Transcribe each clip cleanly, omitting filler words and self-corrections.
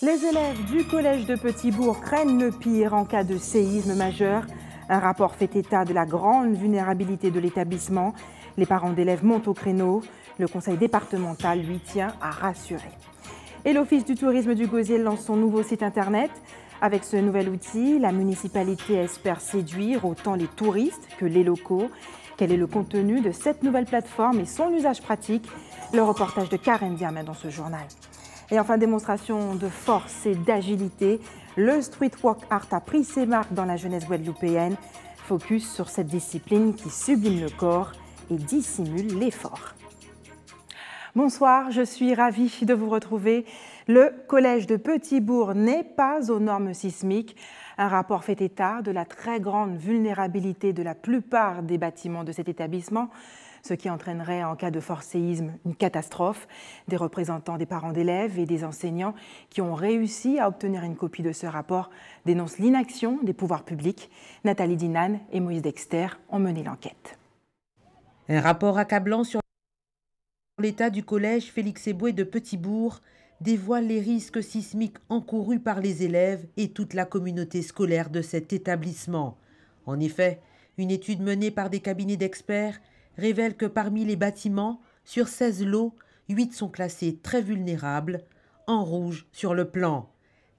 Les élèves du collège de Petit-Bourg craignent le pire en cas de séisme majeur. Un rapport fait état de la grande vulnérabilité de l'établissement. Les parents d'élèves montent au créneau. Le conseil départemental, lui, tient à rassurer. Et l'Office du tourisme du Gosier lance son nouveau site internet. Avec ce nouvel outil, la municipalité espère séduire autant les touristes que les locaux. Quel est le contenu de cette nouvelle plateforme et son usage pratique? Le reportage de Karen Diamin dans ce journal. Et enfin, démonstration de force et d'agilité, le street walk art a pris ses marques dans la jeunesse guadeloupéenne. Focus sur cette discipline qui sublime le corps et dissimule l'effort. Bonsoir, je suis ravie de vous retrouver. Le collège de Petit-Bourg n'est pas aux normes sismiques. Un rapport fait état de la très grande vulnérabilité de la plupart des bâtiments de cet établissement, ce qui entraînerait en cas de fort séisme une catastrophe. Des représentants des parents d'élèves et des enseignants qui ont réussi à obtenir une copie de ce rapport dénoncent l'inaction des pouvoirs publics. Nathalie Dinan et Moïse Dexter ont mené l'enquête. Un rapport accablant sur l'état du collège Félix Eboué de Petit-Bourg dévoile les risques sismiques encourus par les élèves et toute la communauté scolaire de cet établissement. En effet, une étude menée par des cabinets d'experts révèle que parmi les bâtiments, sur 16 lots, 8 sont classés très vulnérables, en rouge sur le plan.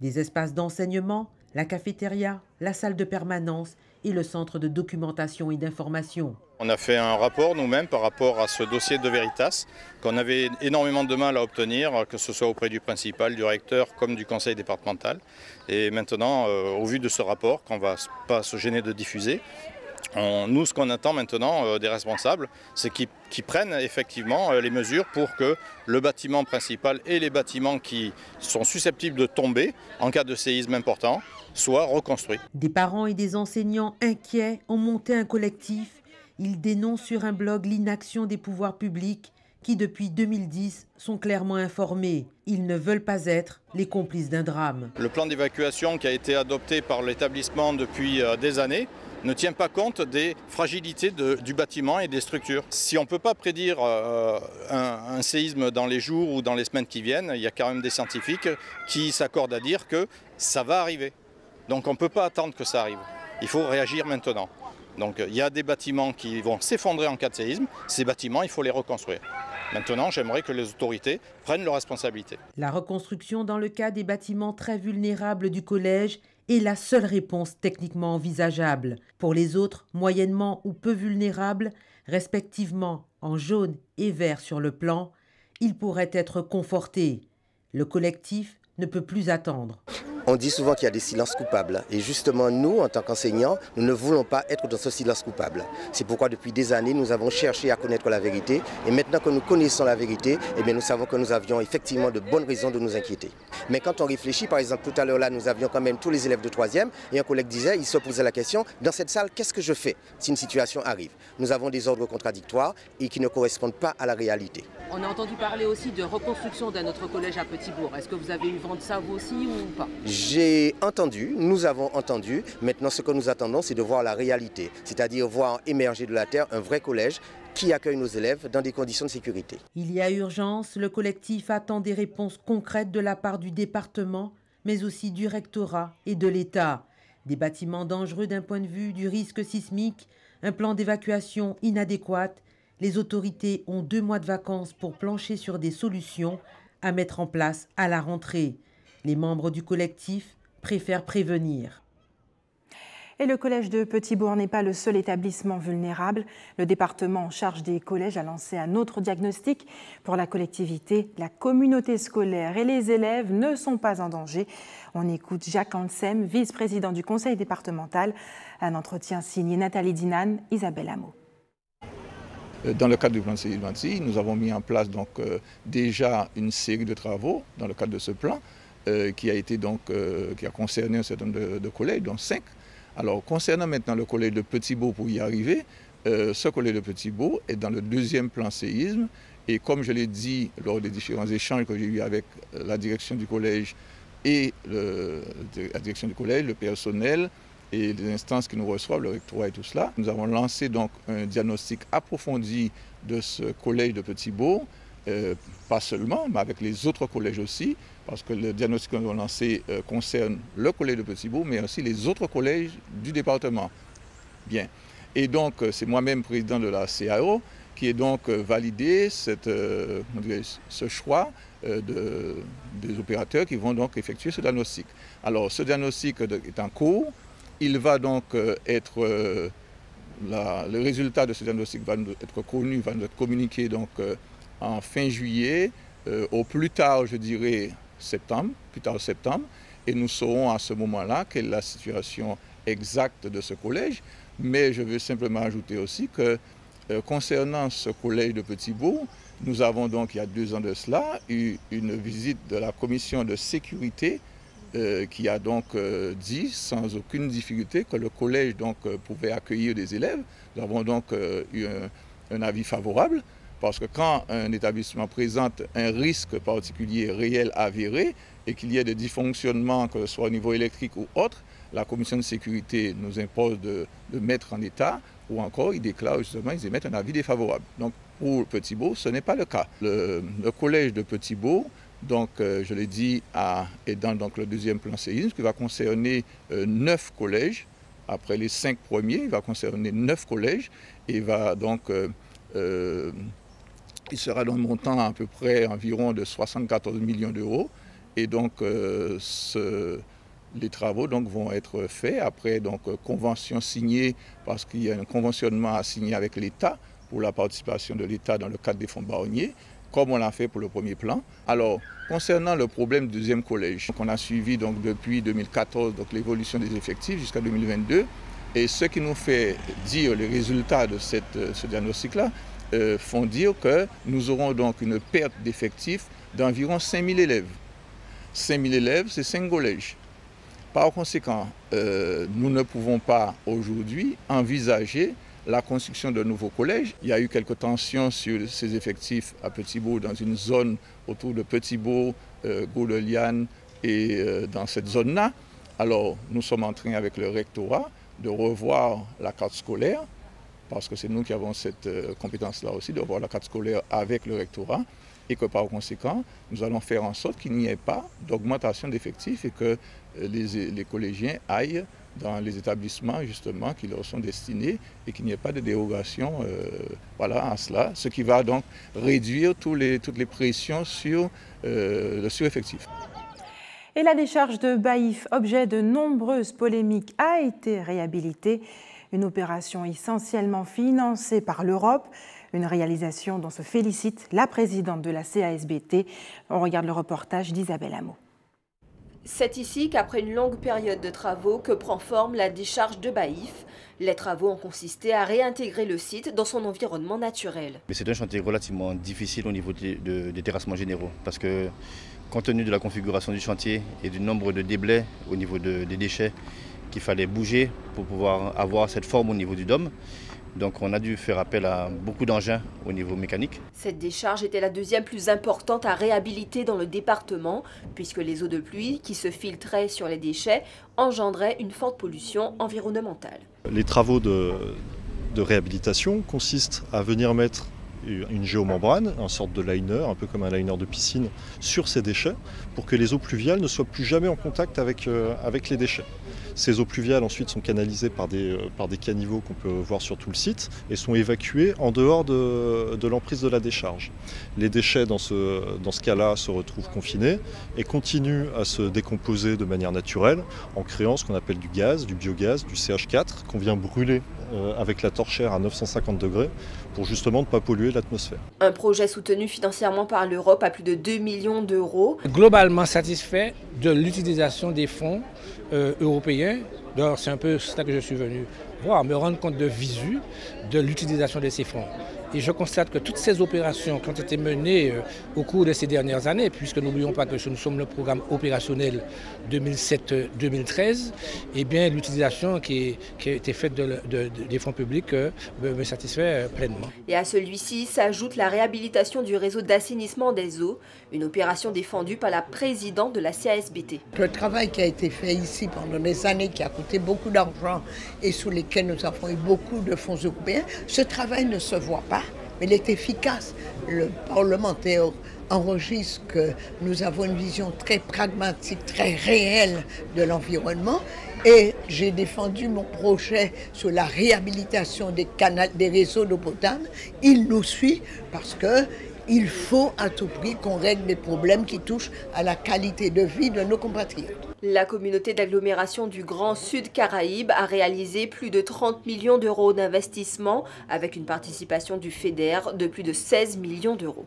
Des espaces d'enseignement, la cafétéria, la salle de permanence et le centre de documentation et d'information. On a fait un rapport nous-mêmes par rapport à ce dossier de Veritas qu'on avait énormément de mal à obtenir, que ce soit auprès du principal, du recteur comme du conseil départemental. Et maintenant, au vu de ce rapport qu'on ne va pas se gêner de diffuser, nous, ce qu'on attend maintenant des responsables, c'est qu'ils prennent effectivement les mesures pour que le bâtiment principal et les bâtiments qui sont susceptibles de tomber en cas de séisme important soient reconstruits. Des parents et des enseignants inquiets ont monté un collectif. Ils dénoncent sur un blog l'inaction des pouvoirs publics qui, depuis 2010, sont clairement informés. Ils ne veulent pas être les complices d'un drame. Le plan d'évacuation qui a été adopté par l'établissement depuis des années ne tient pas compte des fragilités du bâtiment et des structures. Si on ne peut pas prédire un séisme dans les jours ou dans les semaines qui viennent, il y a quand même des scientifiques qui s'accordent à dire que ça va arriver. Donc on ne peut pas attendre que ça arrive. Il faut réagir maintenant. Donc il y a des bâtiments qui vont s'effondrer en cas de séisme. Ces bâtiments, il faut les reconstruire. Maintenant, j'aimerais que les autorités prennent leurs responsabilités. La reconstruction dans le cas des bâtiments très vulnérables du collège est la seule réponse techniquement envisageable. Pour les autres, moyennement ou peu vulnérables, respectivement en jaune et vert sur le plan, ils pourraient être confortés. Le collectif ne peut plus attendre. On dit souvent qu'il y a des silences coupables. Et justement, nous, en tant qu'enseignants, nous ne voulons pas être dans ce silence coupable. C'est pourquoi, depuis des années, nous avons cherché à connaître la vérité. Et maintenant que nous connaissons la vérité, eh bien, nous savons que nous avions effectivement de bonnes raisons de nous inquiéter. Mais quand on réfléchit, par exemple, tout à l'heure, là, nous avions quand même tous les élèves de 3e. Et un collègue disait, il se posait la question, dans cette salle, qu'est-ce que je fais si une situation arrive? Nous avons des ordres contradictoires et qui ne correspondent pas à la réalité. On a entendu parler aussi de reconstruction d'un autre collège à Petit-Bourg. Est-ce que vous avez eu vent de ça, vous aussi, ou pas? J'ai entendu, nous avons entendu. Maintenant, ce que nous attendons, c'est de voir la réalité, c'est-à-dire voir émerger de la terre un vrai collège qui accueille nos élèves dans des conditions de sécurité. Il y a urgence, le collectif attend des réponses concrètes de la part du département, mais aussi du rectorat et de l'État. Des bâtiments dangereux d'un point de vue du risque sismique, un plan d'évacuation inadéquat. Les autorités ont 2 mois de vacances pour plancher sur des solutions à mettre en place à la rentrée. Les membres du collectif préfèrent prévenir. Et le collège de Petit-Bourg n'est pas le seul établissement vulnérable. Le département en charge des collèges a lancé un autre diagnostic pour la collectivité. La communauté scolaire et les élèves ne sont pas en danger. On écoute Jacques Ansem, vice-président du conseil départemental. Un entretien signé Nathalie Dinan, Isabelle Hameau. Dans le cadre du plan de séisme anti, nous avons mis en place déjà une série de travaux dans le cadre de ce plan qui a concerné un certain nombre de collèges, dont 5. Alors, concernant maintenant le collège de Petit-Bourg pour y arriver, ce collège de Petit-Bourg est dans le 2e plan séisme. Et comme je l'ai dit lors des différents échanges que j'ai eus avec la direction du collège et la direction du collège, le personnel et les instances qui nous reçoivent, le rectorat et tout cela, nous avons lancé donc un diagnostic approfondi de ce collège de Petit-Bourg pas seulement, mais avec les autres collèges aussi, parce que le diagnostic qu'on a lancé concerne le collège de Petit-Bourg, mais aussi les autres collèges du département. Bien. Et donc, c'est moi-même président de la CAO qui ai donc validé ce choix des opérateurs qui vont donc effectuer ce diagnostic. Alors, ce diagnostic est en cours. Il va donc être, le résultat de ce diagnostic va être connu, va être communiqué donc en fin juillet, au plus tard, je dirais, septembre, et nous saurons à ce moment-là quelle est la situation exacte de ce collège. Mais je veux simplement ajouter aussi que concernant ce collège de Petit-Bourg, nous avons donc, il y a 2 ans de cela, eu une visite de la commission de sécurité qui a donc dit sans aucune difficulté que le collège donc, pouvait accueillir des élèves. Nous avons donc eu un avis favorable parce que quand un établissement présente un risque particulier réel avéré et qu'il y ait des dysfonctionnements, que ce soit au niveau électrique ou autre, la commission de sécurité nous impose de mettre en état ou encore ils déclarent justement, ils émettent un avis défavorable. Donc pour Petit-Bourg, ce n'est pas le cas. Le collège de Petit-Bourg, donc je l'ai dit, est dans donc, le 2e plan séisme qui va concerner 9 collèges. Après les 5 premiers, il va concerner 9 collèges et va donc, il sera dans le montant à peu près environ de 74 millions d'euros. Et donc les travaux donc, vont être faits après donc, convention signée, parce qu'il y a un conventionnement à signer avec l'État pour la participation de l'État dans le cadre des fonds baronniers, comme on l'a fait pour le premier plan. Alors, concernant le problème du 2e collège, on a suivi donc, depuis 2014 l'évolution des effectifs jusqu'à 2022. Et ce qui nous fait dire les résultats de ce diagnostic-là font dire que nous aurons donc une perte d'effectifs d'environ 5000 élèves. 5000 élèves, c'est 5 collèges. Par conséquent, nous ne pouvons pas aujourd'hui envisager la construction de nouveaux collèges. Il y a eu quelques tensions sur ces effectifs à Petit-Bourg, dans une zone autour de Petit-Bourg, Gouleliane et dans cette zone-là. Alors, nous sommes en train avec le rectorat de revoir la carte scolaire, parce que c'est nous qui avons cette compétence-là aussi, de revoir la carte scolaire avec le rectorat, et que par conséquent, nous allons faire en sorte qu'il n'y ait pas d'augmentation d'effectifs et que les collégiens aillent dans les établissements justement qui leur sont destinés et qu'il n'y ait pas de dérogation à cela, ce qui va donc réduire toutes les pressions sur le sureffectif. Et la décharge de Baïf, objet de nombreuses polémiques, a été réhabilitée. Une opération essentiellement financée par l'Europe. Une réalisation dont se félicite la présidente de la CASBT. On regarde le reportage d'Isabelle Hameau. C'est ici qu'après une longue période de travaux que prend forme la décharge de Baïf. Les travaux ont consisté à réintégrer le site dans son environnement naturel. C'est un chantier relativement difficile au niveau des terrassements généraux parce que compte tenu de la configuration du chantier et du nombre de déblais au niveau des déchets qu'il fallait bouger pour pouvoir avoir cette forme au niveau du dôme. Donc on a dû faire appel à beaucoup d'engins au niveau mécanique. Cette décharge était la 2e plus importante à réhabiliter dans le département, puisque les eaux de pluie qui se filtraient sur les déchets engendraient une forte pollution environnementale. Les travaux de réhabilitation consistent à venir mettre une géomembrane, une sorte de liner, un peu comme un liner de piscine, sur ces déchets, pour que les eaux pluviales ne soient plus jamais en contact avec les déchets. Ces eaux pluviales ensuite sont canalisées par des caniveaux qu'on peut voir sur tout le site et sont évacuées en dehors de l'emprise de la décharge. Les déchets dans ce cas-là se retrouvent confinés et continuent à se décomposer de manière naturelle en créant ce qu'on appelle du gaz, du biogaz, du CH4 qu'on vient brûler avec la torchère à 950 degrés pour justement ne pas polluer l'atmosphère. Un projet soutenu financièrement par l'Europe à plus de 2 millions d'euros. Globalement satisfait de l'utilisation des fonds européens. Donc c'est un peu ça que je suis venu voir, me rendre compte de visu de l'utilisation de ces fonds. Et je constate que toutes ces opérations qui ont été menées au cours de ces dernières années, puisque n'oublions pas que nous sommes le programme opérationnel 2007-2013, eh bien l'utilisation qui a été faite des fonds publics me satisfait pleinement. Et à celui-ci s'ajoute la réhabilitation du réseau d'assainissement des eaux, une opération défendue par la présidente de la CASBT. Le travail qui a été fait ici pendant des années, qui a coûté beaucoup d'argent et sous lesquels nous avons eu beaucoup de fonds européens, ce travail ne se voit pas. mais elle est efficace. Le parlementaire enregistre que nous avons une vision très pragmatique, très réelle de l'environnement. Et j'ai défendu mon projet sur la réhabilitation des réseaux d'eau potable. Il nous suit parce qu'il faut à tout prix qu'on règle les problèmes qui touchent à la qualité de vie de nos compatriotes. La communauté d'agglomération du Grand Sud Caraïbes a réalisé plus de 30 millions d'euros d'investissement avec une participation du FEDER de plus de 16 millions d'euros.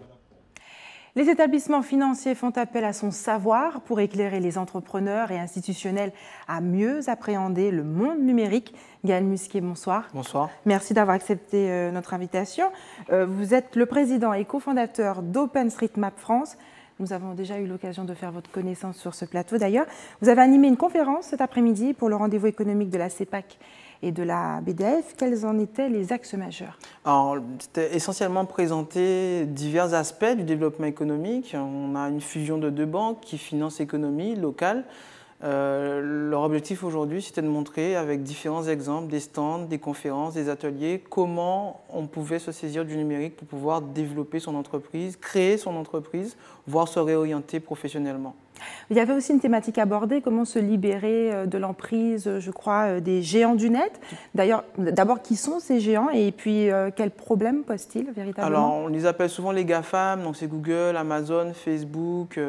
Les établissements financiers font appel à son savoir pour éclairer les entrepreneurs et institutionnels à mieux appréhender le monde numérique. Gaël Musquier, bonsoir. Bonsoir. Merci d'avoir accepté notre invitation. Vous êtes le président et cofondateur d'OpenStreetMap France. Nous avons déjà eu l'occasion de faire votre connaissance sur ce plateau d'ailleurs. Vous avez animé une conférence cet après-midi pour le rendez-vous économique de la CEPAC et de la BDF. Quels en étaient les axes majeurs? Alors, c'était essentiellement présenter divers aspects du développement économique. On a une fusion de 2 banques qui financent l'économie locale. Leur objectif aujourd'hui, c'était de montrer avec différents exemples, des stands, des conférences, des ateliers, comment on pouvait se saisir du numérique pour pouvoir développer son entreprise, créer son entreprise, voire se réorienter professionnellement. Il y avait aussi une thématique abordée, comment se libérer de l'emprise, je crois, des géants du net. D'ailleurs, d'abord, qui sont ces géants et puis quels problèmes posent-ils véritablement? Alors, on les appelle souvent les GAFAM, donc c'est Google, Amazon, Facebook,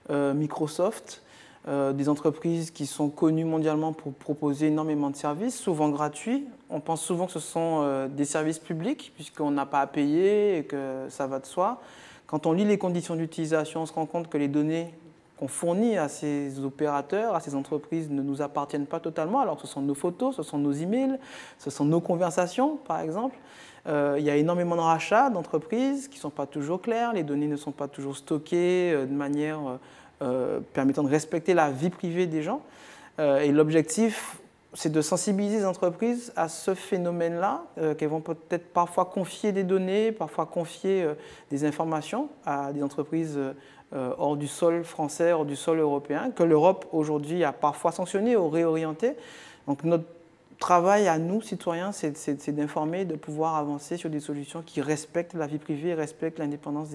Microsoft. Des entreprises qui sont connues mondialement pour proposer énormément de services, souvent gratuits. On pense souvent que ce sont des services publics, puisqu'on n'a pas à payer et que ça va de soi. Quand on lit les conditions d'utilisation, on se rend compte que les données qu'on fournit à ces opérateurs, à ces entreprises, ne nous appartiennent pas totalement, alors que ce sont nos photos, ce sont nos emails, ce sont nos conversations, par exemple. Il y a énormément de rachats d'entreprises qui ne sont pas toujours clairs, les données ne sont pas toujours stockées de manière permettant de respecter la vie privée des gens. Et l'objectif, c'est de sensibiliser les entreprises à ce phénomène-là, qu'elles vont peut-être parfois confier des données, parfois confier des informations à des entreprises hors du sol français, hors du sol européen, que l'Europe aujourd'hui a parfois sanctionné ou réorienté. Donc notre travail à nous, citoyens, c'est d'informer, de pouvoir avancer sur des solutions qui respectent la vie privée et respectent l'indépendance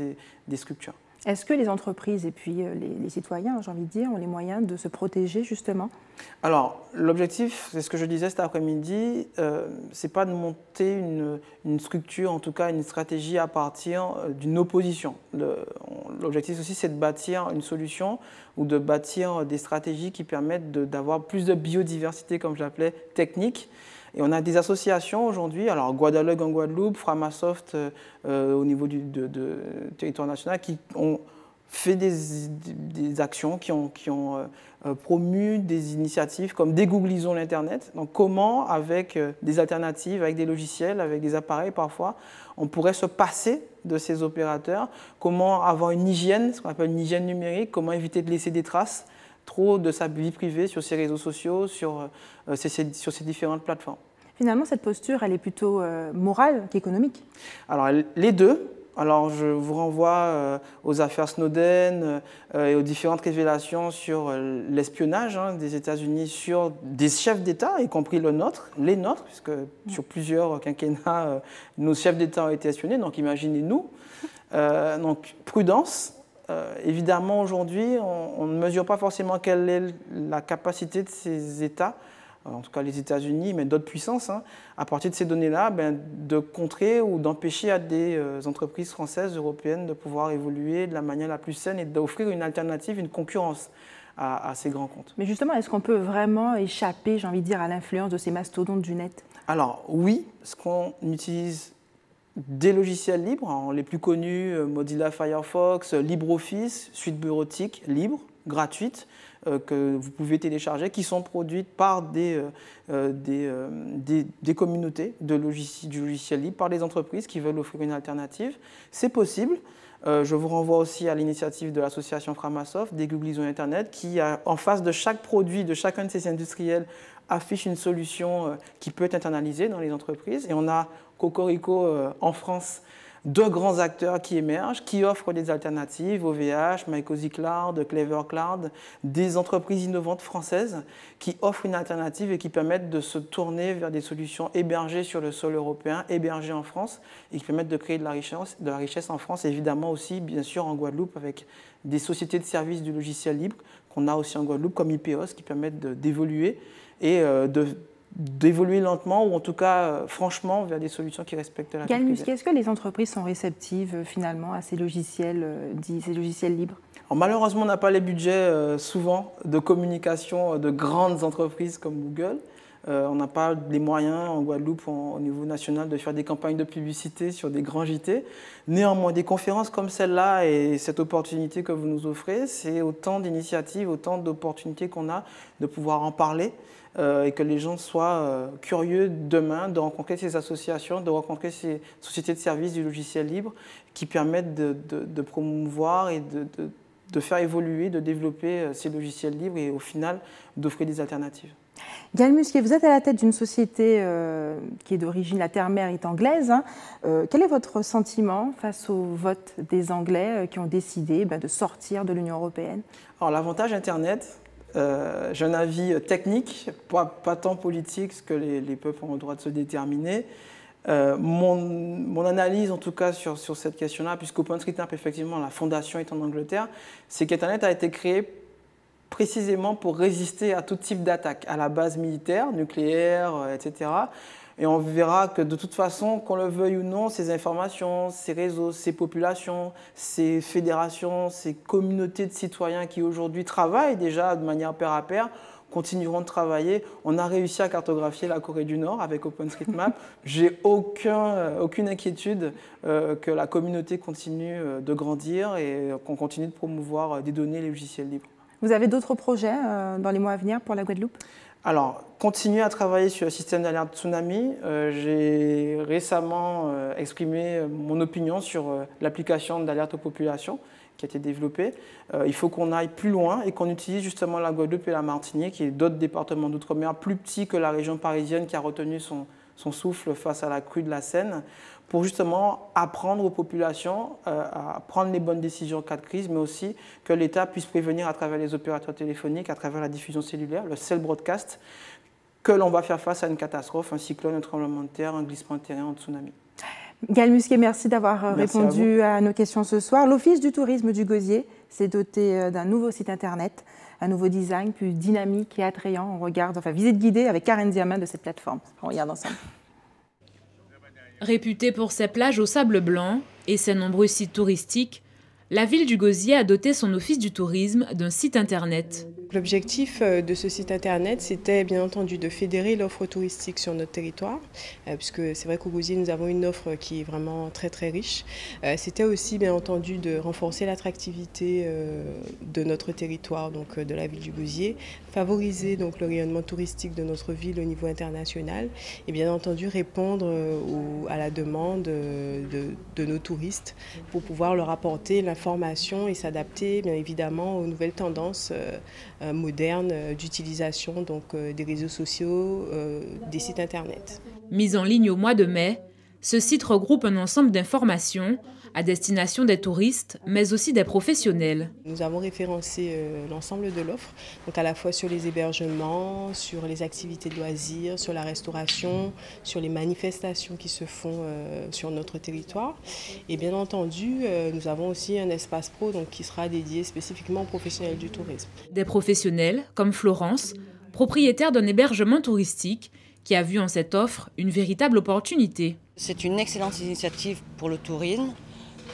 des structures. Est-ce que les entreprises et puis les citoyens, j'ai envie de dire, ont les moyens de se protéger justement? Alors, l'objectif, c'est ce que je disais cet après-midi, c'est pas de monter une structure, en tout cas une stratégie à partir d'une opposition. L'objectif aussi, c'est de bâtir une solution ou de bâtir des stratégies qui permettent d'avoir plus de biodiversité, comme je l'appelais, technique. Et on a des associations aujourd'hui, alors Guadalog en Guadeloupe, Framasoft au niveau du territoire national, qui ont fait des actions, qui ont promu des initiatives comme Dégooglisons l'Internet. Donc comment, avec des alternatives, avec des logiciels, avec des appareils parfois, on pourrait se passer de ces opérateurs, comment avoir une hygiène, ce qu'on appelle une hygiène numérique, comment éviter de laisser des traces trop de sa vie privée sur ses réseaux sociaux, sur ces différentes plateformes. Finalement, cette posture, elle est plutôt morale qu'économique? Alors, les deux. Alors, je vous renvoie aux affaires Snowden et aux différentes révélations sur l'espionnage des États-Unis sur des chefs d'État, y compris les nôtres, puisque sur plusieurs quinquennats, nos chefs d'État ont été espionnés, donc imaginez-nous. Donc, prudence. Évidemment, aujourd'hui, on ne mesure pas forcément quelle est la capacité de ces États, en tout cas les États-Unis, mais d'autres puissances, à partir de ces données-là, de contrer ou d'empêcher à des entreprises françaises, européennes, de pouvoir évoluer de la manière la plus saine et d'offrir une alternative, une concurrence à ces grands comptes. Mais justement, est-ce qu'on peut vraiment échapper, j'ai envie de dire, à l'influence de ces mastodontes du net? Alors oui, ce qu'on utilise des logiciels libres, alors les plus connus, Mozilla Firefox, LibreOffice, suite bureautique libre, gratuite, que vous pouvez télécharger, qui sont produites par des communautés du logiciel libre, par des entreprises qui veulent offrir une alternative. C'est possible. Je vous renvoie aussi à l'initiative de l'association Framasoft, Dégooglisons Internet, qui, en face de chaque produit, de chacun de ces industriels, affiche une solution qui peut être internalisée dans les entreprises. Et on a Cocorico en France, de grands acteurs qui émergent, qui offrent des alternatives, OVH, MyCozy Cloud, Clever Cloud, des entreprises innovantes françaises qui offrent une alternative et qui permettent de se tourner vers des solutions hébergées sur le sol européen, hébergées en France, et qui permettent de créer de la richesse en France, et évidemment aussi, bien sûr, en Guadeloupe, avec des sociétés de services du logiciel libre qu'on a aussi en Guadeloupe, comme IPEOS, qui permettent d'évoluer et d'évoluer lentement ou en tout cas franchement vers des solutions qui respectent la vie privée. Est-ce que les entreprises sont réceptives finalement à ces logiciels ces logiciels libres? Alors, malheureusement, on n'a pas les budgets souvent de communication de grandes entreprises comme Google. On n'a pas les moyens en Guadeloupe au niveau national de faire des campagnes de publicité sur des grands JT. Néanmoins, des conférences comme celle-là et cette opportunité que vous nous offrez, c'est autant d'initiatives, autant d'opportunités qu'on a de pouvoir en parler. Et que les gens soient curieux demain de rencontrer ces associations, de rencontrer ces sociétés de services du logiciel libre qui permettent de promouvoir et de faire évoluer, de développer ces logiciels libres et au final d'offrir des alternatives. Gaël Musquier, vous êtes à la tête d'une société qui est d'origine, la terre-mère est anglaise. Quel est votre sentiment face au vote des Anglais qui ont décidé de sortir de l'Union européenne? Alors l'avantage Internet, j'ai un avis technique, pas tant politique, parce que les peuples ont le droit de se déterminer. Mon analyse, en tout cas, sur cette question-là, puisqu'OpenStreetMap, effectivement, la fondation est en Angleterre, c'est qu'Internet a été créé précisément pour résister à tout type d'attaque, à la base militaire, nucléaire, etc. Et on verra que de toute façon, qu'on le veuille ou non, ces informations, ces réseaux, ces populations, ces fédérations, ces communautés de citoyens qui aujourd'hui travaillent déjà de manière pair à pair, continueront de travailler. On a réussi à cartographier la Corée du Nord avec OpenStreetMap. J'ai aucune inquiétude que la communauté continue de grandir et qu'on continue de promouvoir des données et les logiciels libres. Vous avez d'autres projets dans les mois à venir pour la Guadeloupe? Alors, continuer à travailler sur le système d'alerte tsunami. J'ai récemment exprimé mon opinion sur l'application d'alerte aux populations qui a été développée. Il faut qu'on aille plus loin et qu'on utilise justement la Guadeloupe et la Martinique et d'autres départements d'outre-mer plus petits que la région parisienne qui a retenu son souffle face à la crue de la Seine pour justement apprendre aux populations à prendre les bonnes décisions en cas de crise, mais aussi que l'État puisse prévenir à travers les opérateurs téléphoniques, à travers la diffusion cellulaire, le cell broadcast, que l'on va faire face à une catastrophe, un cyclone, un tremblement de terre, un glissement de terrain, un tsunami. Gaël Musquier, merci d'avoir répondu à nos questions ce soir. L'Office du tourisme du Gosier s'est doté d'un nouveau site internet, un nouveau design plus dynamique et attrayant. On regarde, visite guidée avec Karen Diamin de cette plateforme. On regarde ensemble. Réputée pour ses plages au sable blanc et ses nombreux sites touristiques, la ville du Gosier a doté son office du tourisme d'un site internet. L'objectif de ce site internet, c'était bien entendu de fédérer l'offre touristique sur notre territoire, puisque c'est vrai qu'au Gosier, nous avons une offre qui est vraiment très très riche. C'était aussi bien entendu de renforcer l'attractivité de notre territoire, donc de la ville du Gosier, favoriser donc le rayonnement touristique de notre ville au niveau international et bien entendu répondre à la demande de nos touristes pour pouvoir leur apporter l'information et s'adapter bien évidemment aux nouvelles tendances modernes d'utilisation des réseaux sociaux, des sites internet. Mis en ligne au mois de mai, ce site regroupe un ensemble d'informations à destination des touristes, mais aussi des professionnels. Nous avons référencé l'ensemble de l'offre, donc à la fois sur les hébergements, sur les activités de loisirs, sur la restauration, sur les manifestations qui se font sur notre territoire. Et bien entendu, nous avons aussi un espace pro qui sera dédié spécifiquement aux professionnels du tourisme. Des professionnels comme Florence, propriétaire d'un hébergement touristique, qui a vu en cette offre une véritable opportunité. C'est une excellente initiative pour le tourisme,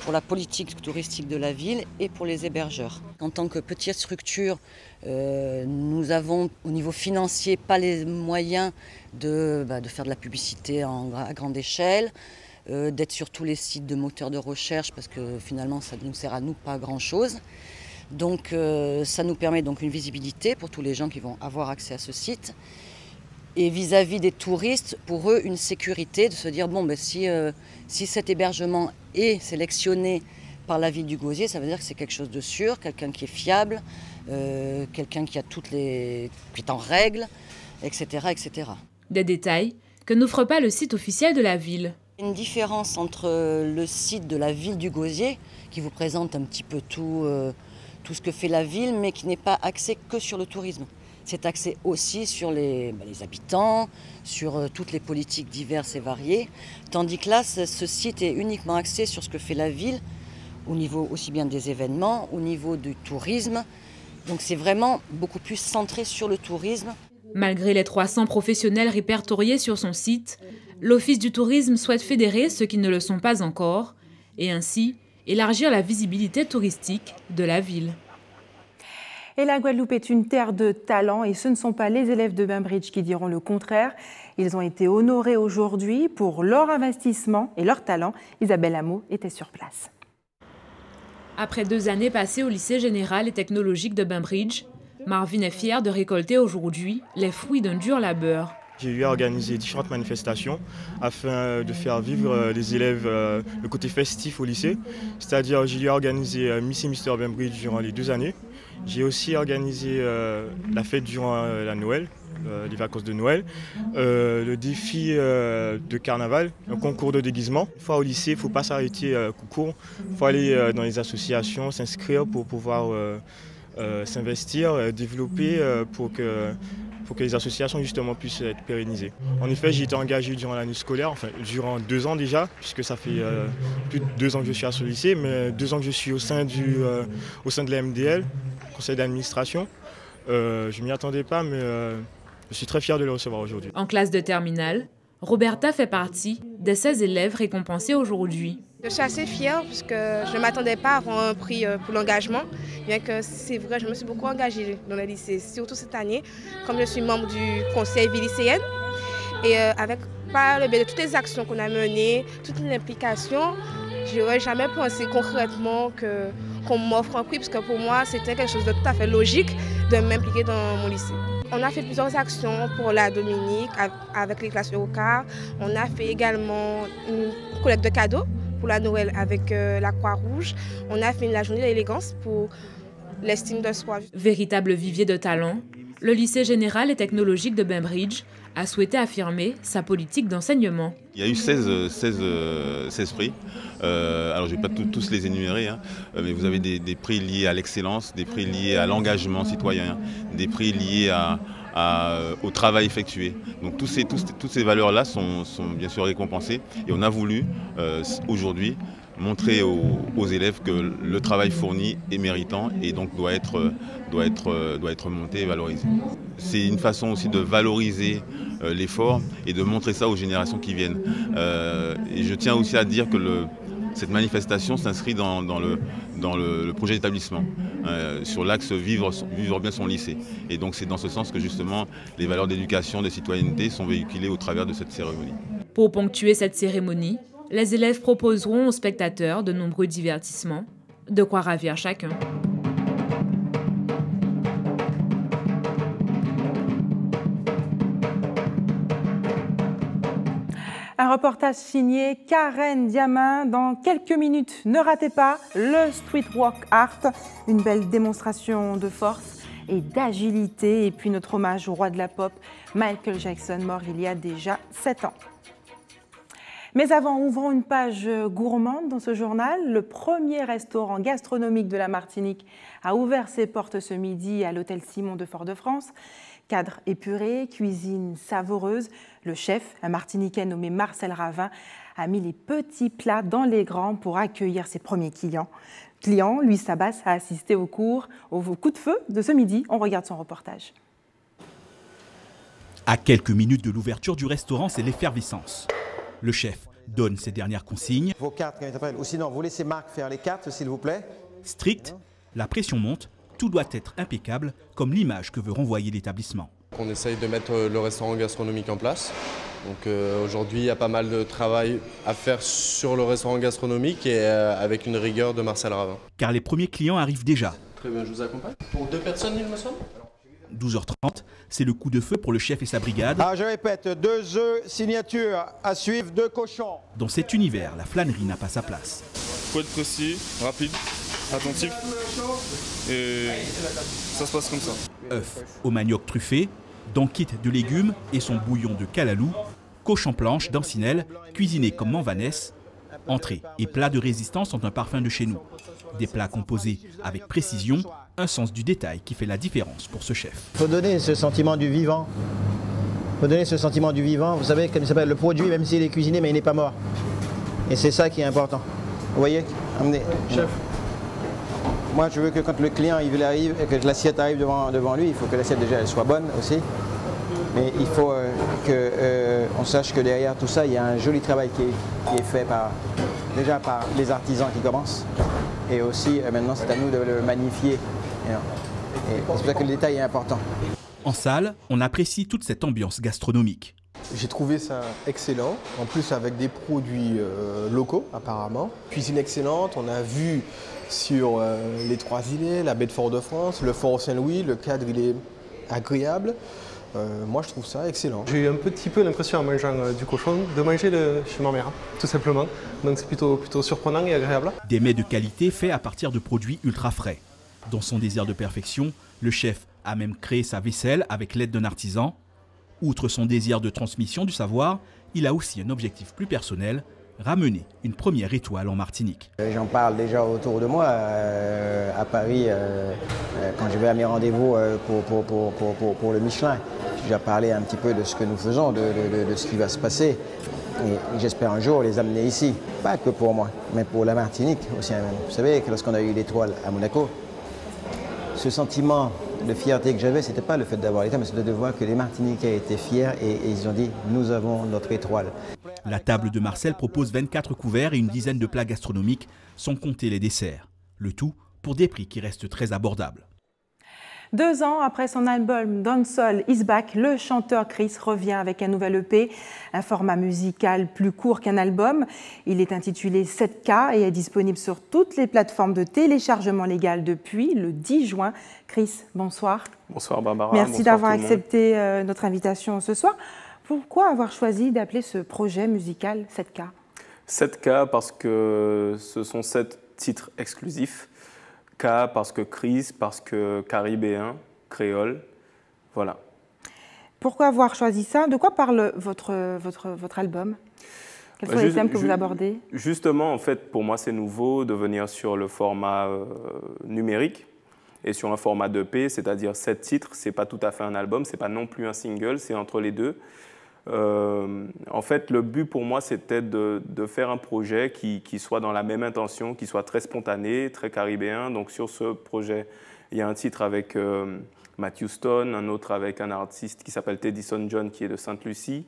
pour la politique touristique de la ville et pour les hébergeurs. En tant que petite structure, nous avons au niveau financier pas les moyens de faire de la publicité à grande échelle, d'être sur tous les sites de moteurs de recherche parce que finalement ça ne nous sert à nous pas à grand chose. Donc ça nous permet donc une visibilité pour tous les gens qui vont avoir accès à ce site. Et vis-à-vis des touristes, pour eux, une sécurité de se dire bon, si cet hébergement est sélectionné par la ville du Gosier, ça veut dire que c'est quelque chose de sûr, quelqu'un qui est fiable, quelqu'un qui est en règle, etc., etc. Des détails que n'offre pas le site officiel de la ville. Une différence entre le site de la ville du Gosier, qui vous présente un petit peu tout ce que fait la ville, mais qui n'est pas axé que sur le tourisme. C'est axé aussi sur les habitants, sur toutes les politiques diverses et variées, tandis que là, ce site est uniquement axé sur ce que fait la ville, au niveau aussi bien des événements, au niveau du tourisme. Donc c'est vraiment beaucoup plus centré sur le tourisme. Malgré les 300 professionnels répertoriés sur son site, l'Office du tourisme souhaite fédérer ceux qui ne le sont pas encore et ainsi élargir la visibilité touristique de la ville. Et la Guadeloupe est une terre de talent et ce ne sont pas les élèves de Bainbridge qui diront le contraire. Ils ont été honorés aujourd'hui pour leur investissement et leur talent. Isabelle Hameau était sur place. Après 2 années passées au lycée général et technologique de Bainbridge, Marvin est fier de récolter aujourd'hui les fruits d'un dur labeur. J'ai eu à organiser différentes manifestations afin de faire vivre les élèves le côté festif au lycée. C'est-à-dire j'ai eu à organiser Miss et Mister Bainbridge durant les 2 années. J'ai aussi organisé la fête durant la Noël, les vacances de Noël, le défi de carnaval, un concours de déguisement. Une fois au lycée, il ne faut pas s'arrêter concours, il faut aller dans les associations, s'inscrire pour pouvoir s'investir, développer pour que les associations justement puissent être pérennisées. En effet, j'ai été engagé durant l'année scolaire, enfin durant 2 ans déjà, puisque ça fait plus de 2 ans que je suis à ce lycée, mais 2 ans que je suis au sein de la MDL, conseil d'administration. Je ne m'y attendais pas, mais je suis très fier de le recevoir aujourd'hui. En classe de terminale, Roberta fait partie des 16 élèves récompensés aujourd'hui. Je suis assez fière parce que je ne m'attendais pas à avoir un prix pour l'engagement, bien que c'est vrai, je me suis beaucoup engagée dans le lycée, surtout cette année, comme je suis membre du conseil vie lycéenne. Et par le biais de toutes les actions qu'on a menées, toute l'implication, je n'aurais jamais pensé concrètement qu'on m'offre un prix, parce que pour moi, c'était quelque chose de tout à fait logique de m'impliquer dans mon lycée. On a fait plusieurs actions pour la Dominique avec les classes Eurocar. On a fait également une collecte de cadeaux pour la Noël avec la Croix-Rouge. On a fait la journée de l'élégance pour l'estime de soi. Véritable vivier de talent, le lycée général et technologique de Bainbridge a souhaité affirmer sa politique d'enseignement. Il y a eu 16 prix. Alors je ne vais pas tous les énumérer, hein, mais vous avez des prix liés à l'excellence, des prix liés à l'engagement citoyen, des prix liés au travail effectué. Donc toutes ces valeurs-là sont bien sûr récompensées et on a voulu aujourd'hui montrer aux élèves que le travail fourni est méritant et donc doit être monté et valorisé. C'est une façon aussi de valoriser l'effort et de montrer ça aux générations qui viennent. Et je tiens aussi à dire que cette manifestation s'inscrit dans le projet d'établissement, sur l'axe vivre bien son lycée. Et donc c'est dans ce sens que justement les valeurs d'éducation, de citoyenneté sont véhiculées au travers de cette cérémonie. Pour ponctuer cette cérémonie, les élèves proposeront aux spectateurs de nombreux divertissements, de quoi ravir chacun. Un reportage signé Karen Diamin. Dans quelques minutes, ne ratez pas le Street Walk Art, une belle démonstration de force et d'agilité. Et puis notre hommage au roi de la pop, Michael Jackson, mort il y a déjà 7 ans. Mais avant, ouvrons une page gourmande dans ce journal. Le premier restaurant gastronomique de la Martinique a ouvert ses portes ce midi à l'hôtel Simon de Fort-de-France. Cadre épuré, cuisine savoureuse. Le chef, un Martiniquais nommé Marcel Ravin, a mis les petits plats dans les grands pour accueillir ses premiers clients. Louis Sabas a assisté au coup de feu de ce midi. On regarde son reportage. À quelques minutes de l'ouverture du restaurant, c'est l'effervescence. Le chef donne ses dernières consignes. Vos cartes, quand il t'appelle. Ou sinon, vous laissez Marc faire les cartes, s'il vous plaît. Strict, la pression monte, tout doit être impeccable, comme l'image que veut renvoyer l'établissement. On essaye de mettre le restaurant gastronomique en place. Donc aujourd'hui, il y a pas mal de travail à faire sur le restaurant gastronomique et avec une rigueur de Marcel Ravin. Car les premiers clients arrivent déjà. Très bien, je vous accompagne. Pour 2 personnes, il me semble. 12h30, c'est le coup de feu pour le chef et sa brigade. Ah, je répète, 2 œufs, signature à suivre, 2 cochons. Dans cet univers, la flânerie n'a pas sa place. Il faut être précis, rapide, attentif, et ça se passe comme ça. Œufs au manioc truffé, dans kit de légumes et son bouillon de calalou, Cochon planche d'Ancinelle, cuisiné comme Manvanès. Entrées et plats de résistance ont un parfum de chez nous. Des plats composés avec précision, un sens du détail qui fait la différence pour ce chef. Il faut donner ce sentiment du vivant. Il faut donner ce sentiment du vivant. Vous savez, comme il s'appelle, le produit, même s'il est cuisiné, mais il n'est pas mort. Et c'est ça qui est important. Vous voyez? Amenez. Chef. Moi, je veux que quand le client il arrive et que l'assiette arrive devant lui, il faut que l'assiette déjà elle soit bonne aussi. Mais il faut qu'on sache que derrière tout ça, il y a un joli travail qui est fait déjà par les artisans qui commencent. Et aussi, maintenant, c'est à nous de le magnifier. Et c'est pour ça que le détail est important. En salle, on apprécie toute cette ambiance gastronomique. J'ai trouvé ça excellent, en plus avec des produits locaux apparemment. Cuisine excellente, on a vu sur les Trois-Îlets, la baie de Fort-de-France, le Fort Saint-Louis, le cadre il est agréable. Moi je trouve ça excellent. J'ai eu un petit peu l'impression en mangeant du cochon de manger chez ma mère, tout simplement. Donc c'est plutôt surprenant et agréable. Des mets de qualité faits à partir de produits ultra frais. Dans son désir de perfection, le chef a même créé sa vaisselle avec l'aide d'un artisan. Outre son désir de transmission du savoir, il a aussi un objectif plus personnel, ramener une première étoile en Martinique. J'en parle déjà autour de moi, à Paris, quand je vais à mes rendez-vous pour le Michelin. J'ai déjà parlé un petit peu de ce que nous faisons, de ce qui va se passer. Et j'espère un jour les amener ici, pas que pour moi, mais pour la Martinique aussi. Vous savez que lorsqu'on a eu l'étoile à Monaco, ce sentiment de fierté que j'avais, ce n'était pas le fait d'avoir l'étoile, mais c'était de voir que les Martiniquais étaient fiers et ils ont dit « nous avons notre étoile ». La table de Marcel propose 24 couverts et une dizaine de plats gastronomiques, sans compter les desserts. Le tout pour des prix qui restent très abordables. 2 ans après son album Dancehall Is Back, le chanteur Chris revient avec un nouvel EP, un format musical plus court qu'un album. Il est intitulé 7K et est disponible sur toutes les plateformes de téléchargement légal depuis le 10 juin. Chris, bonsoir. Bonsoir Barbara. Merci d'avoir accepté notre invitation ce soir. Pourquoi avoir choisi d'appeler ce projet musical 7K? 7K parce que ce sont 7 titres exclusifs. K parce que Chris, parce que caribéen, créole, voilà. Pourquoi avoir choisi ça? De quoi parle votre album? Quels sont les thèmes que vous abordez? Justement, en fait, pour moi, c'est nouveau de venir sur le format numérique et sur un format d'EP, c'est-à-dire 7 titres. Ce n'est pas tout à fait un album, ce n'est pas non plus un single, c'est entre les deux. En fait, le but pour moi, c'était de faire un projet qui soit dans la même intention, qui soit très spontané, très caribéen. Donc sur ce projet, il y a un titre avec Matthew Stone, un autre avec un artiste qui s'appelle Teddyson John, qui est de Sainte-Lucie.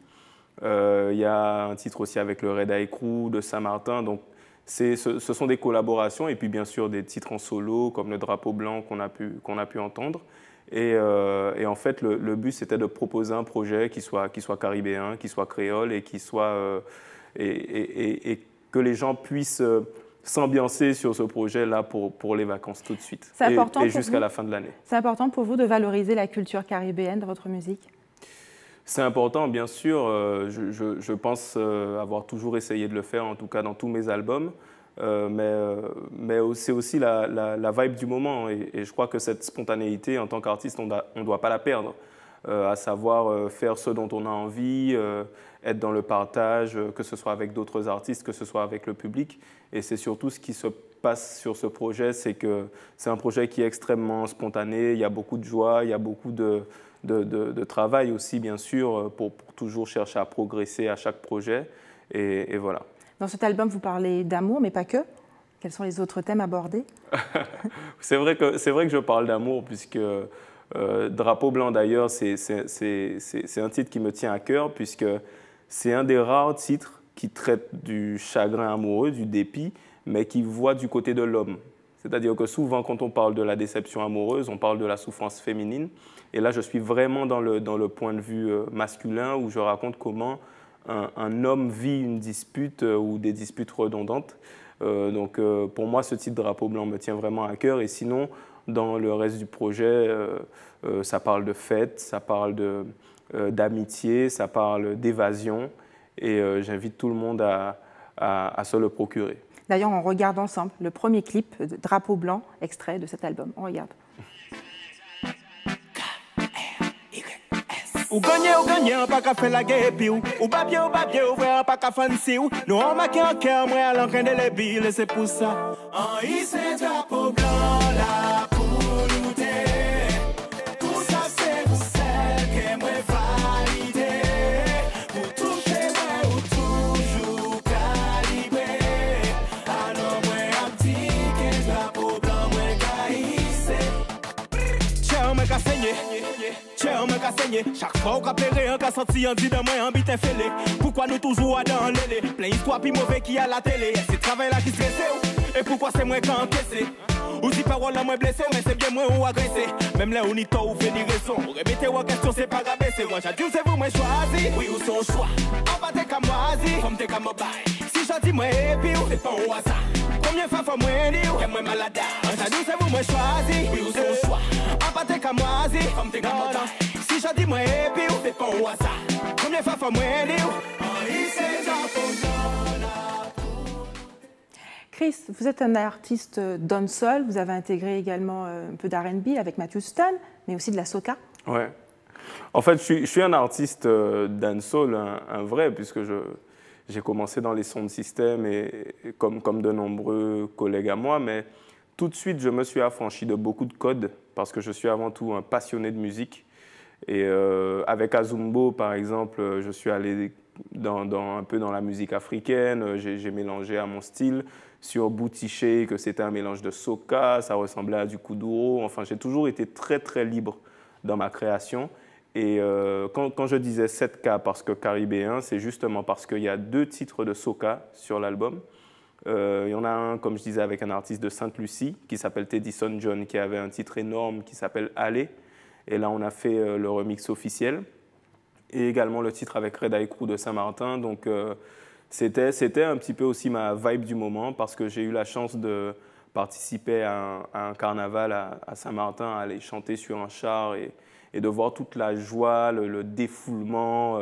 Il y a un titre aussi avec le Red Eye Crew de Saint-Martin. Donc ce sont des collaborations et puis bien sûr des titres en solo comme le Drapeau Blanc qu'on a pu entendre. Et en fait, le but, c'était de proposer un projet qui soit caribéen, qui soit créole et qui soit et que les gens puissent s'ambiancer sur ce projet-là pour les vacances tout de suite et jusqu'à la fin de l'année. C'est important pour vous de valoriser la culture caribéenne dans votre musique? C'est important, bien sûr. Je pense avoir toujours essayé de le faire, en tout cas dans tous mes albums. Mais c'est aussi la vibe du moment et je crois que cette spontanéité en tant qu'artiste, on ne doit pas la perdre, à savoir faire ce dont on a envie, être dans le partage, que ce soit avec d'autres artistes, que ce soit avec le public. Et c'est surtout ce qui se passe sur ce projet, c'est que c'est un projet qui est extrêmement spontané, il y a beaucoup de joie, il y a beaucoup de travail aussi, bien sûr, pour toujours chercher à progresser à chaque projet et voilà. Dans cet album, vous parlez d'amour, mais pas que. Quels sont les autres thèmes abordés? C'est vrai que je parle d'amour, puisque Drapeau Blanc, d'ailleurs, c'est un titre qui me tient à cœur, puisque c'est un des rares titres qui traite du chagrin amoureux, du dépit, mais qui voit du côté de l'homme. C'est-à-dire que souvent, quand on parle de la déception amoureuse, on parle de la souffrance féminine. Et là, je suis vraiment dans le point de vue masculin, où je raconte comment un homme vit une dispute ou des disputes redondantes. Donc pour moi, ce titre Drapeau Blanc me tient vraiment à cœur. Et sinon, dans le reste du projet, ça parle de fête, ça parle d'amitié, ça parle d'évasion. Et j'invite tout le monde à se le procurer. D'ailleurs, on regarde ensemble le premier clip de Drapeau Blanc, extrait de cet album. On regarde. Ou gagné, on pas qu'à faire la guerre, puis ou pas bien, ou vrai, on pas qu'à fancy ou. Nous on marqué en cœur, moi à l'entrain de les billes, c'est pour ça. En hisse drapeau blanc là pour nous aider. Pour ça c'est pour celle que moi validé. Pour toucher moi ou toujours calibré. Alors moi un petit que drapeau blanc moi caïssé. Tiens, moi qu'a saigné. Tiens, moi qu'a saigné. Chaque fois qu'on plairait, on qu'a senti, on dit de moi un bit fêlé. Pourquoi nous toujours dans l'élé? Plein d'histoires puis mauvais qui a la télé. C'est travail là qui stressé. Et pourquoi c'est moi qui encaissé? Ou si parole là moi blessé, mais c'est bien moi ou agressé. Même là où ni tort ou fait ni raison. Remettez en question, c'est pas grave, c'est moi. J'ai dit, c'est vous moi choisi. Oui ou son choix. On va t'es comme moi, comme t'es comme moi. Si j'ai dit moi et puis c'est pas au hasard. Combien de fois faut moi dire ou moi malade? J'ai dit, c'est vous moi choisi. Oui ou son choix. On va t'es comme moi, comme t'es comme moi. Si j'ai dit moi et puis c'est pas au hasard. Combien de fois faut moi dire? Chris, vous êtes un artiste dancehall, vous avez intégré également un peu d'R&B avec Matthew Stone, mais aussi de la soca. Ouais. En fait, je suis un artiste dancehall, un vrai, puisque j'ai commencé dans les sound systems et comme de nombreux collègues à moi, mais tout de suite, je me suis affranchi de beaucoup de codes parce que je suis avant tout un passionné de musique. Et avec Azumbo, par exemple, je suis allé un peu dans la musique africaine, j'ai mélangé à mon style. Sur Booty Shake, c'était un mélange de soca, ça ressemblait à du kuduro. Enfin, j'ai toujours été très, très libre dans ma création. Et quand je disais 7K parce que caribéen, c'est justement parce qu'il y a 2 titres de soca sur l'album. Il y en a un, comme je disais, avec un artiste de Sainte-Lucie qui s'appelle Teddyson John, qui avait un titre énorme qui s'appelle Aller. Et là, on a fait le remix officiel. Et également le titre avec Red Eye Crew de Saint-Martin. Donc, c'était un petit peu aussi ma vibe du moment parce que j'ai eu la chance de participer à un carnaval à Saint-Martin, à aller chanter sur un char et de voir toute la joie, le défoulement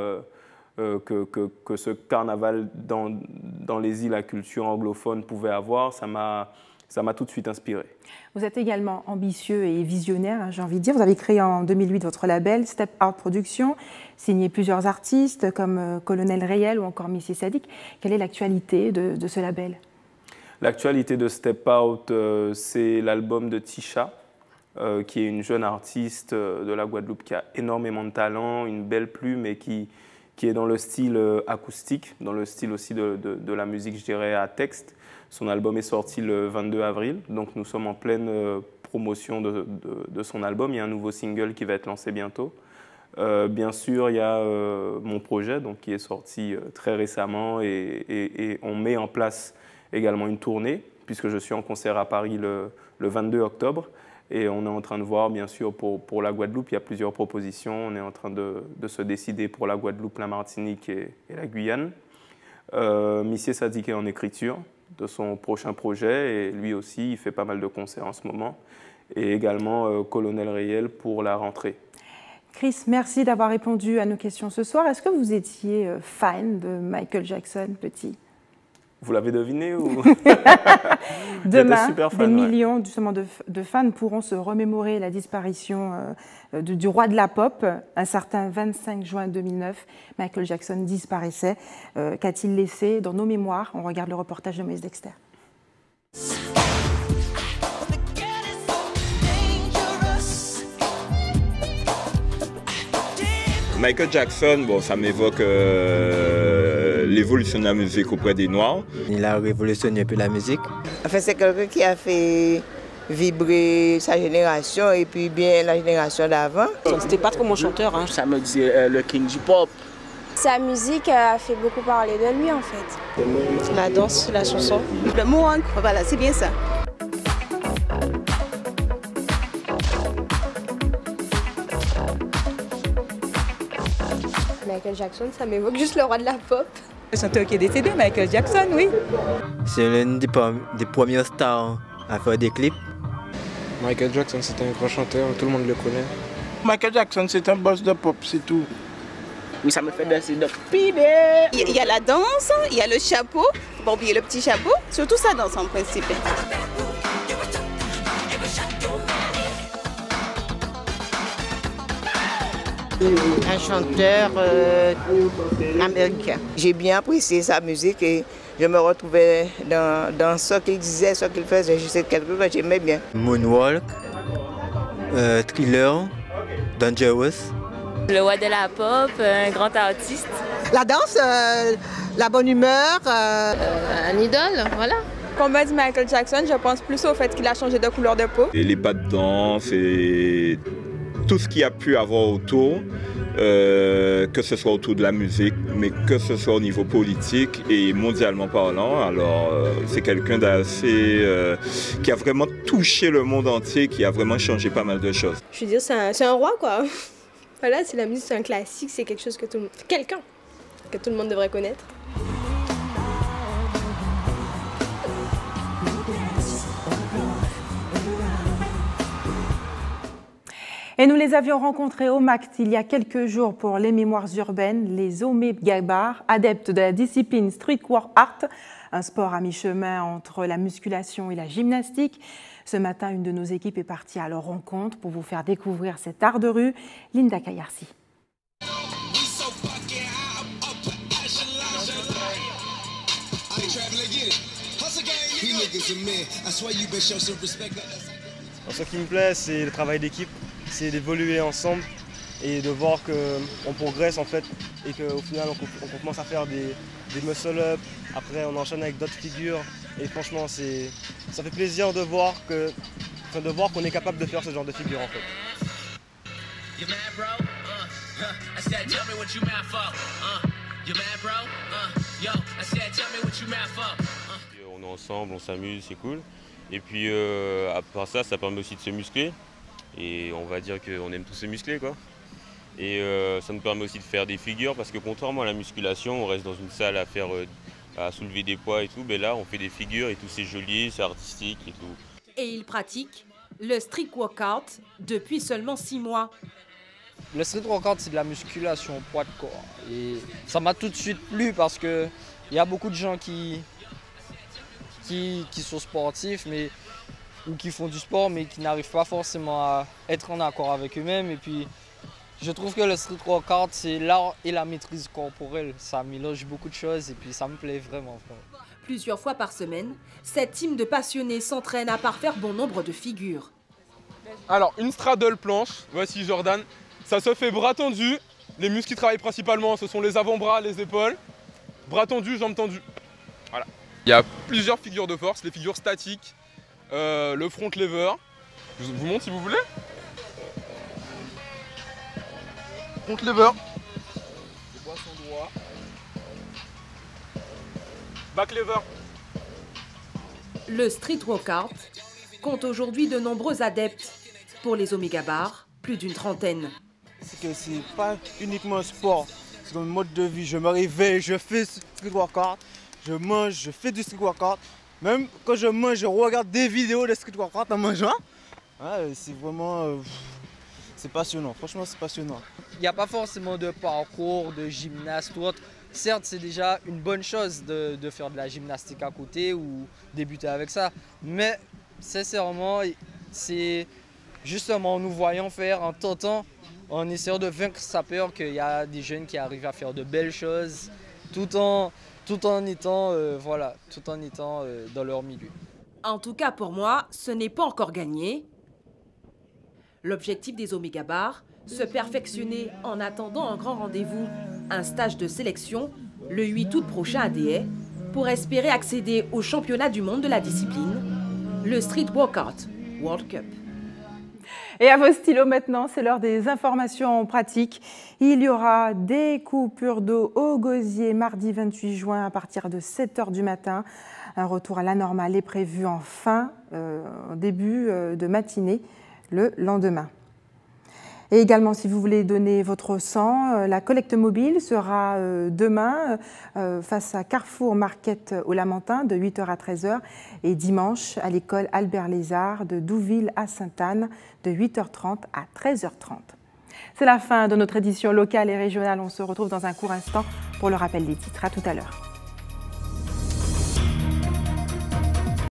que ce carnaval dans les îles à culture anglophone pouvait avoir. Ça m'a tout de suite inspiré. Vous êtes également ambitieux et visionnaire, hein, j'ai envie de dire. Vous avez créé en 2008 votre label Step Out Productions, signé plusieurs artistes comme Colonel Réel ou encore Missy Sadiq. Quelle est l'actualité de ce label? L'actualité de Step Out, c'est l'album de Tisha, qui est une jeune artiste de la Guadeloupe qui a énormément de talent, une belle plume et qui est dans le style acoustique, dans le style aussi de la musique, je dirais, à texte. Son album est sorti le 22 avril, donc nous sommes en pleine promotion de son album. Il y a un nouveau single qui va être lancé bientôt. Bien sûr, il y a mon projet donc, qui est sorti très récemment et on met en place également une tournée, puisque je suis en concert à Paris le 22 octobre. Et on est en train de voir, bien sûr, pour la Guadeloupe, il y a plusieurs propositions. On est en train de se décider pour la Guadeloupe, la Martinique et la Guyane. Missy Sadiq est en écriture de son prochain projet et lui aussi, il fait pas mal de concerts en ce moment. Et également Colonel Réel pour la rentrée. Chris, merci d'avoir répondu à nos questions ce soir. Est-ce que vous étiez fan de Michael Jackson, petit? Vous l'avez deviné ou... Demain, super fan, des millions justement, de fans pourront se remémorer la disparition du roi de la pop. Un certain 25 juin 2009, Michael Jackson disparaissait. Qu'a-t-il laissé dans nos mémoires? On regarde le reportage de Moïse Dexter. Michael Jackson, bon, ça m'évoque l'évolution de la musique auprès des Noirs. Il a révolutionné un peu la musique. Enfin, c'est quelqu'un qui a fait vibrer sa génération et puis bien la génération d'avant. C'était pas trop mon chanteur, hein. Ça me disait le king du pop. Sa musique a fait beaucoup parler de lui en fait. La danse, la chanson. Le moonwalk, voilà, c'est bien ça. Michael Jackson, ça m'évoque juste le roi de la pop. Le chanteur qui est décédé, Michael Jackson, oui. C'est l'une des premières stars à faire des clips. Michael Jackson, c'est un grand chanteur, tout le monde le connaît. Michael Jackson, c'est un boss de pop, c'est tout. Oui, ça me fait danser de pibé. Il y a la danse, il y a le chapeau, faut pas oublier le petit chapeau, surtout sa danse en principe. Un chanteur américain. J'ai bien apprécié sa musique et je me retrouvais dans ce qu'il disait, ce qu'il faisait. Je sais quelque chose que j'aimais bien. Moonwalk, Thriller, Dangerous. Le roi de la pop, un grand artiste. La danse, la bonne humeur. Un idole, voilà. Quand on me dit Michael Jackson, je pense plus au fait qu'il a changé de couleur de peau. Et les pas de danse et tout ce qu'il y a pu avoir autour, que ce soit autour de la musique, mais que ce soit au niveau politique et mondialement parlant. Alors c'est quelqu'un d'assez qui a vraiment touché le monde entier, qui a vraiment changé pas mal de choses. Je veux dire, c'est un roi quoi. Voilà, c'est la musique, c'est un classique, c'est quelque chose que tout le monde devrait connaître. Et nous les avions rencontrés au MACT il y a quelques jours pour les mémoires urbaines, les Omé-Gabar, adeptes de la discipline Street Work Art, un sport à mi-chemin entre la musculation et la gymnastique. Ce matin, une de nos équipes est partie à leur rencontre pour vous faire découvrir cet art de rue, Linda Kayarsi. Ce qui me plaît, c'est le travail d'équipe, c'est d'évoluer ensemble et de voir qu'on progresse en fait et qu'au final on commence à faire des muscle-up, après on enchaîne avec d'autres figures et franchement ça fait plaisir de voir qu'on est capable de faire ce genre de figures en fait. On est ensemble, on s'amuse, c'est cool. Et puis à part ça, ça permet aussi de se muscler. Et on va dire qu'on aime tous se muscler quoi. Et ça nous permet aussi de faire des figures parce que contrairement à la musculation, on reste dans une salle à soulever des poids et tout. Mais là, on fait des figures et tout, c'est joli, c'est artistique et tout. Et il pratique le street workout depuis seulement 6 mois. Le street workout, c'est de la musculation poids de corps. Et ça m'a tout de suite plu parce qu'il y a beaucoup de gens qui sont sportifs ou qui font du sport mais qui n'arrivent pas forcément à être en accord avec eux-mêmes. Et puis je trouve que le street workout, c'est l'art et la maîtrise corporelle. Ça mélange beaucoup de choses et puis ça me plaît vraiment. Plusieurs fois par semaine, cette team de passionnés s'entraîne à parfaire bon nombre de figures. Alors une straddle planche, voici Jordan. Ça se fait bras tendus. Les muscles qui travaillent principalement, ce sont les avant-bras, les épaules. Bras tendus, jambes tendues. Voilà. Il y a plusieurs figures de force, les figures statiques, le front lever. Je vous montre si vous voulez. Front lever. Je bois son doigt. Back lever. Le street workout compte aujourd'hui de nombreux adeptes. Pour les Omé-Gabar, plus d'une trentaine. C'est que c'est pas uniquement un sport, c'est un mode de vie. Je me réveille, je fais du street workout, je mange, je fais du street workout. Même quand je mange, je regarde des vidéos de street workout en mangeant. Ouais, c'est vraiment... c'est passionnant, franchement c'est passionnant. Il n'y a pas forcément de parcours, de gymnaste ou autre. Certes, c'est déjà une bonne chose de faire de la gymnastique à côté ou débuter avec ça. Mais sincèrement, c'est justement en nous voyant faire, en tentant, en essayant de vaincre sa peur qu'il y a des jeunes qui arrivent à faire de belles choses tout en étant dans leur milieu. En tout cas pour moi, ce n'est pas encore gagné. L'objectif des Omé-Gabar, se perfectionner en attendant un grand rendez-vous, un stage de sélection, le 8 août prochain à Déhay, pour espérer accéder au championnat du monde de la discipline, le Street Workout World Cup. Et à vos stylos maintenant, c'est l'heure des informations pratiques. Il y aura des coupures d'eau au Gosier mardi 28 juin à partir de 7 h du matin. Un retour à la normale est prévu en début de matinée le lendemain. Et également, si vous voulez donner votre sang, la collecte mobile sera demain face à Carrefour Market au Lamentin de 8 h à 13 h et dimanche à l'école Albert Lézard de Douville à Sainte-Anne de 8 h 30 à 13 h 30. C'est la fin de notre édition locale et régionale. On se retrouve dans un court instant pour le rappel des titres. À tout à l'heure.